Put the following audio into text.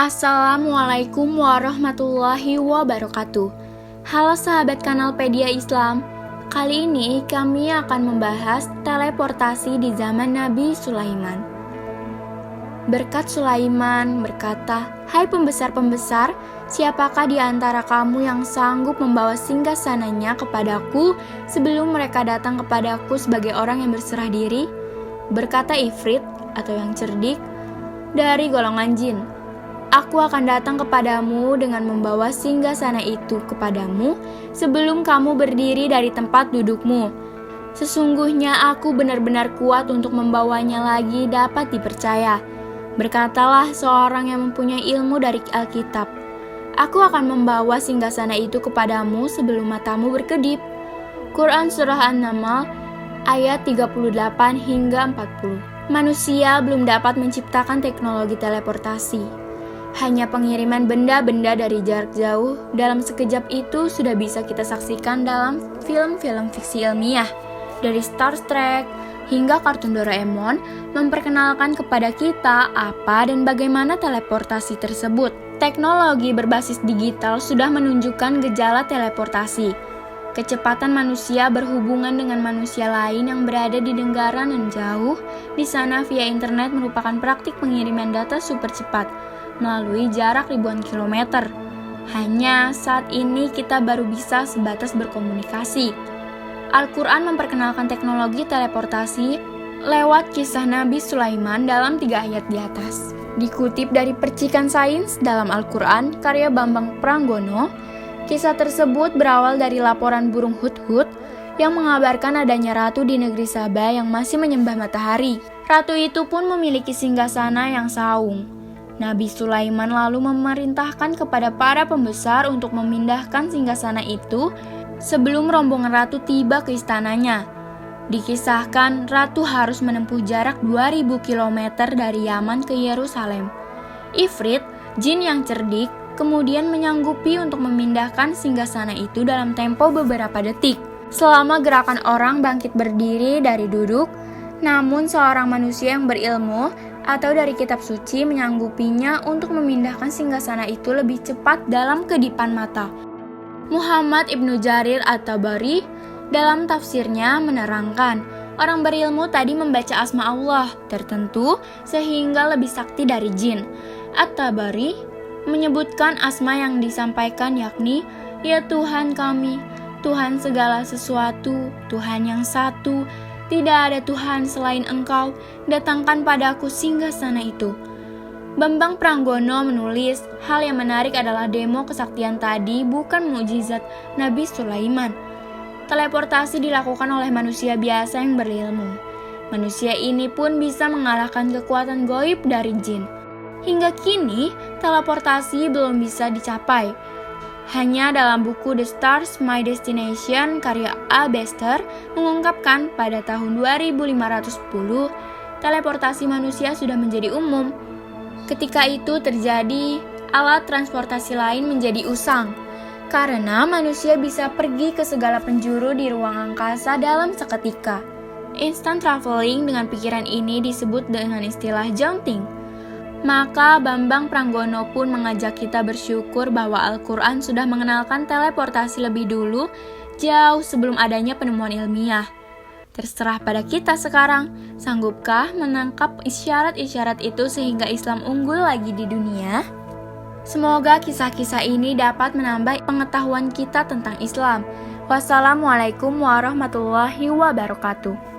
Assalamualaikum warahmatullahi wabarakatuh. Halo sahabat kanal Pedia Islam. Kali ini kami akan membahas teleportasi di zaman Nabi Sulaiman. Berkat Sulaiman berkata, "Hai pembesar-pembesar, siapakah di antara kamu yang sanggup membawa singgasananya kepadaku sebelum mereka datang kepadaku sebagai orang yang berserah diri?" Berkata Ifrit atau yang cerdik dari golongan jin, "Aku akan datang kepadamu dengan membawa singgasana itu kepadamu sebelum kamu berdiri dari tempat dudukmu. Sesungguhnya aku benar-benar kuat untuk membawanya lagi dapat dipercaya." Berkatalah seorang yang mempunyai ilmu dari Alkitab, "Aku akan membawa singgasana itu kepadamu sebelum matamu berkedip." Quran Surah An-Naml ayat 38 hingga 40. Manusia belum dapat menciptakan teknologi teleportasi. Hanya pengiriman benda-benda dari jarak jauh dalam sekejap itu sudah bisa kita saksikan dalam film-film fiksi ilmiah. Dari Star Trek hingga kartun Doraemon memperkenalkan kepada kita apa dan bagaimana teleportasi tersebut. Teknologi berbasis digital sudah menunjukkan gejala teleportasi. Kecepatan manusia berhubungan dengan manusia lain yang berada di negara nan jauh. Di sana via internet merupakan praktik pengiriman data super cepat melalui jarak ribuan kilometer. Hanya saat ini kita baru bisa sebatas berkomunikasi. Al-Quran memperkenalkan teknologi teleportasi lewat kisah Nabi Sulaiman dalam 3 ayat di atas. Dikutip dari Percikan Sains dalam Al-Quran karya Bambang Pranggono, kisah tersebut berawal dari laporan burung hudhud yang mengabarkan adanya ratu di negeri Sabah yang masih menyembah matahari. Ratu itu pun memiliki singgasana yang saung. Nabi Sulaiman lalu memerintahkan kepada para pembesar untuk memindahkan singgasana itu sebelum rombongan ratu tiba ke istananya. Dikisahkan ratu harus menempuh jarak 2000 km dari Yaman ke Yerusalem. Ifrit, jin yang cerdik, kemudian menyanggupi untuk memindahkan singgasana itu dalam tempo beberapa detik. Selama gerakan orang bangkit berdiri dari duduk, namun seorang manusia yang berilmu atau dari kitab suci menyanggupinya untuk memindahkan singgasana itu lebih cepat dalam kedipan mata. Muhammad Ibnu Jarir At-Tabari dalam tafsirnya menerangkan, orang berilmu tadi membaca asma Allah tertentu sehingga lebih sakti dari jin. At-Tabari menyebutkan asma yang disampaikan yakni, "Ya Tuhan kami, Tuhan segala sesuatu, Tuhan yang satu, tidak ada Tuhan selain Engkau, datangkan padaku singgasana itu." Bambang Pranggono menulis, hal yang menarik adalah demo kesaktian tadi bukan mukjizat Nabi Sulaiman. Teleportasi dilakukan oleh manusia biasa yang berilmu. Manusia ini pun bisa mengalahkan kekuatan gaib dari jin. Hingga kini, teleportasi belum bisa dicapai. Hanya dalam buku The Stars My Destination karya A. Bester mengungkapkan pada tahun 2510, teleportasi manusia sudah menjadi umum. Ketika itu terjadi, alat transportasi lain menjadi usang, karena manusia bisa pergi ke segala penjuru di ruang angkasa dalam seketika. Instant traveling dengan pikiran ini disebut dengan istilah jaunting. Maka Bambang Pranggono pun mengajak kita bersyukur bahwa Al-Quran sudah mengenalkan teleportasi lebih dulu, jauh sebelum adanya penemuan ilmiah. Terserah pada kita sekarang, sanggupkah menangkap isyarat-isyarat itu sehingga Islam unggul lagi di dunia? Semoga kisah-kisah ini dapat menambah pengetahuan kita tentang Islam. Wassalamualaikum warahmatullahi wabarakatuh.